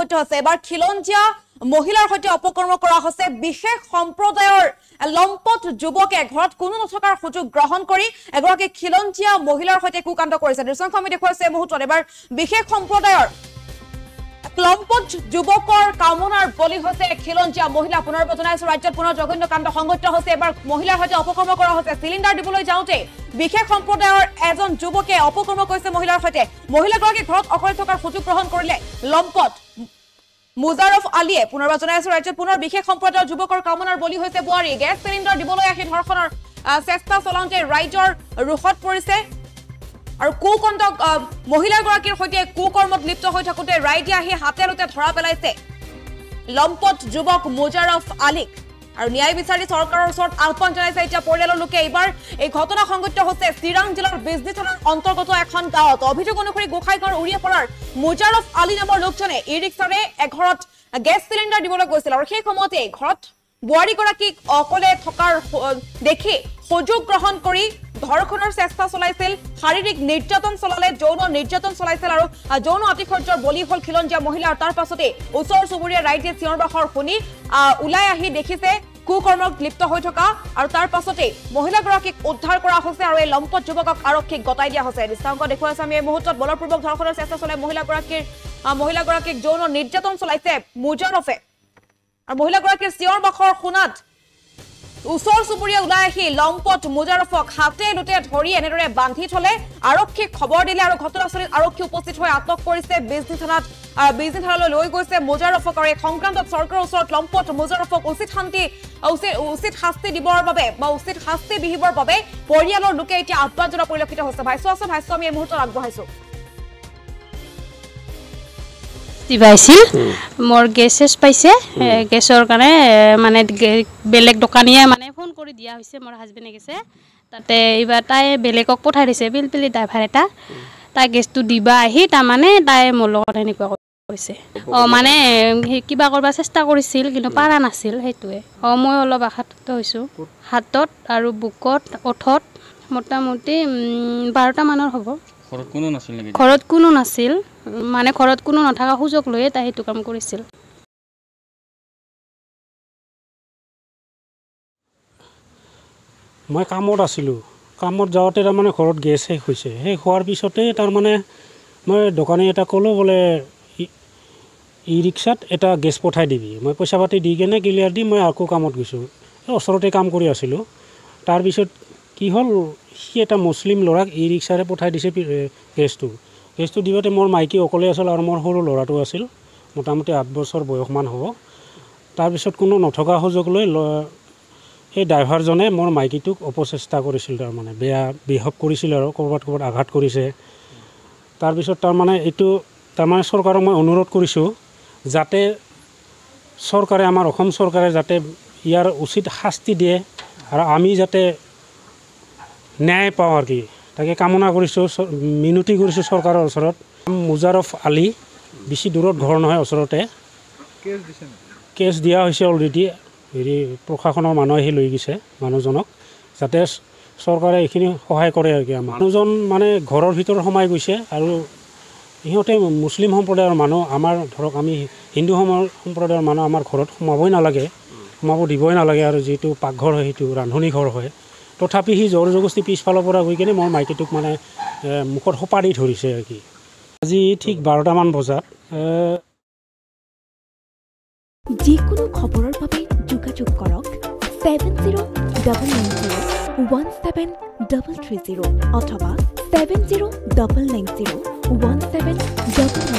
সংঘটিত হৈছে এবাৰ খিলঞ্জীয়া মহিলাৰ সৈতে অপকৰ্ম কৰা হৈছে বিশেষ সম্প্ৰদায়ৰ লম্পট যুৱকে ঘৰত কোনো নথকাৰ সুযোগ গ্ৰহণ কৰি এগৰাকী খিলঞ্জীয়া মহিলাৰ সৈতে কুকাণ্ড কৰিছে দৃশ্যখন আমি দেখুৱাইছে মুহূৰ্তত এবাৰ বিশেষ সম্প্ৰদায়ৰ লম্পট যুৱকৰ কামনাৰ বলি হৈছে খিলঞ্জীয়া মহিলা পুনৰ জনাইছো ৰাজ্যত পুনৰ জঘন্য কাণ্ড সংঘটিত হৈছে এবাৰ মহিলাৰ সৈতে অপকৰ্ম কৰা হৈছে সিলিণ্ডাৰ দিবলৈ যাওঁতে বিশেষ সম্প্ৰদায়ৰ এজন যুৱকে অপকৰ্ম কৰিছে মহিলাৰ সৈতে মহিলাগৰাকী ঘৰত অকলে থকাৰ সুযোগ গ্ৰহণ কৰিলে লম্পট মুজাৰফ আলীয়ে পুনৰ জনাইছো ৰাজ্যত পুনৰ বিশেষ সম্প্ৰদায়ৰ যুৱকৰ কামনাৰ বলি হৈছে বোৱাৰী গেছ সিলিণ্ডাৰ দিবলৈ আহি ধৰ্ষণৰ চেষ্টা চলাওঁতে ৰাইজৰ ৰোষত পৰিছে আৰু কুকণ্টক মহিলাগৰাকীৰ সৈতে কুকৰ্মত লিপ্ত হৈ থাকোতে ৰাইজে আহি হাতেলতে ধৰা পেলাইছে লম্পট যুৱক মুজাৰফ আলীক আৰু ন্যায় বিচাৰি চৰকাৰৰ ওচৰত আহ্বান জনাইছে এতিয়া পৰিয়ালৰ লোকে এইবাৰ এই ঘটনা সংঘটিত হৈছে চিৰাং জিলাৰ বিজনী থানাৰ অন্তৰ্গত এখন গাঁৱত অভিযোগ অনুসৰি গোসাইগাঁৱৰ উৰিয়াপাৰাৰ মুজাৰফ আলী নামৰ লোকজনে ই ৰিক্সাৰে এঘৰত গেছ সিলিণ্ডাৰ দিবলৈ গৈছিল আৰু সেই সময়তে ঘৰত বোৱাৰীগৰাকীক অকলে থকাৰ দেখি সুযোগ গ্ৰহণ কৰি ধৰ্ষণৰ চেষ্টা চলাইছিল শাৰীৰিক নিৰ্যাতন চলালে যৌন নিৰ্যাতন চলাইছিল আৰু যৌন আতিশয্যৰ বলি হল খিলঞ্জীয়া মহিলা আৰু তাৰ পাছতে ওচৰ চুবুৰীয়া ৰাইজে চিঞৰ বাখৰ শুনি ওলাই আহি দেখিছে কুকৰ্মত লিপ্ত হৈ থকা আৰু তাৰ পাছতে মহিলাগৰাকীক উদ্ধাৰ কৰা হৈছে আৰু এই লম্পট যুৱকক আৰক্ষীক গতাই দিয়া হৈছে দৃশ্যাংক দেখুৱাইছে আমি এই মুহূৰ্তত বলপূৰ্বক ধৰ্ষণৰ চেষ্টা চলাই মহিলাগৰাকীক যৌন নিৰ্যাতন চলাইছে মুজাৰফে আৰু মহিলাগৰাকীৰ চিঞৰ বাখৰ শুনাত ওচৰ চুবুৰীয়া ওলাই আহি লম্পট মুজাৰফক হাতে লুটে ধৰি এনেদৰে বান্ধি থলে আৰক্ষীক খবৰ দিলে আৰু ঘটনাস্থলীত আৰক্ষী উপস্থিত হৈ আটক কৰিছে বিজনী থানালৈ লৈ গৈছে মুজাৰফক আৰু এই সংক্ৰান্তত চৰকাৰৰ ওচৰত লম্পট মুজাৰফক উচিত শাস্তি দিবৰ বাবে বা উচিত শাস্তি বিহিবৰ বাবে পৰিয়ালৰ লোকে এতিয়া আহ্বান জনোৱা পৰিলক্ষিত হৈছে ভাষ্য আমি এই মুহূৰ্তত আগবঢ়াইছো দিবাইছিল মোৰ গেছ পাইছে গেছৰ কাৰণে মানে বেলেগ দোকানীয়ে মানে ফোন কৰি দিয়া হৈছে মোৰ হাজবেণ্ডে গেছে তাতে এইবাৰ তাই বেলেগক পঠাই দিছে পিলপিলি ড্ৰাইভাৰ এটা তাই গেছটো দিবা আহি তাৰমানে তাই মোৰ লগত এনেকুৱা কৰিছে মানে কিবা কৰিব চেষ্টা কৰিছিল কিন্তু পাৰা নাছিল সেইটোৱে মই অলপ আঘাত হৈছোঁ হাতত আৰু বুকত ওঠত মোটামুটি 12টা মানৰ হ'ব ঘৰত কোনো নাছিল মানে ঘৰত কোনো নথকা সুযোগ লৈয়ে তাই সেইটো কাম কৰিছিল মই কামত আছিলোঁ কামত যাওঁতে তাৰমানে ঘৰত গেছ শেষ হৈছে শেষ হোৱাৰ পিছতে তাৰমানে মই দোকানী এটা ক'লোঁ বোলে ই ৰিক্সাত এটা গেছ পঠাই দিবি মই পইচা পাতি দি কেনে ক্লিয়াৰ দি মই আকৌ কামত গৈছোঁ ওচৰতে কাম কৰি আছিলোঁ তাৰপিছত কি হ'ল সি এটা মুছলিম ল'ৰাক ই ৰিক্সাৰে পঠাই দিছে গেছটো দিওঁতে মোৰ মাইকী অকলে আছিল আৰু মোৰ সৰু ল'ৰাটো আছিল মোটামুটি 8 বছৰ বয়সমান হ'ব তাৰপিছত কোনো নথকা সুযোগ লৈ সেই ড্ৰাইভাৰজনে মোৰ মাইকীটোক অপচেষ্টা কৰিছিল তাৰমানে বেয়া বিহেভ কৰিছিল আৰু ক'ৰবাত আঘাত কৰিছে তাৰপিছত তাৰমানে এইটো তাৰমানে চৰকাৰক মই অনুৰোধ কৰিছোঁ যাতে চৰকাৰে আমাৰ অসম চৰকাৰে যাতে ইয়াৰ উচিত শাস্তি দিয়ে আৰু আমি যাতে ন্যায় পাওঁ আৰু কি তাকে কামনা কৰিছোঁ মিনতি কৰিছোঁ চৰকাৰৰ ওচৰত মুজাৰফ আলী বেছি দূৰত ঘৰ নহয় ওচৰতে কেছ দিয়া হৈছে অলৰেডি প্ৰশাসনৰ মানুহ আহি লৈ গৈছে মানুহজনক যাতে চৰকাৰে এইখিনি সহায় কৰে আৰু কি মানুহজন মানে ঘৰৰ ভিতৰত সোমাই গৈছে আৰু সিহঁতে মুছলিম সম্প্ৰদায়ৰ মানুহ আমাৰ ধৰক আমি হিন্দু সম্প্ৰদায়ৰ মানুহ আমাৰ ঘৰত সোমাব দিবই নালাগে আৰু যিটো পাকঘৰ হয় সেইটো ৰান্ধনি ঘৰ হয় তথাপি সি জোৰ জবস্তি পিছফালৰ পৰা গৈ কিনে মোৰ মাইকীটোক মানে মুখত সোপা দি ধৰিছে আৰু কি আজি ঠিক 12টামান বজাত যিকোনো খবৰৰ বাবে যোগাযোগ কৰক 7099017330 অথবা 7099017930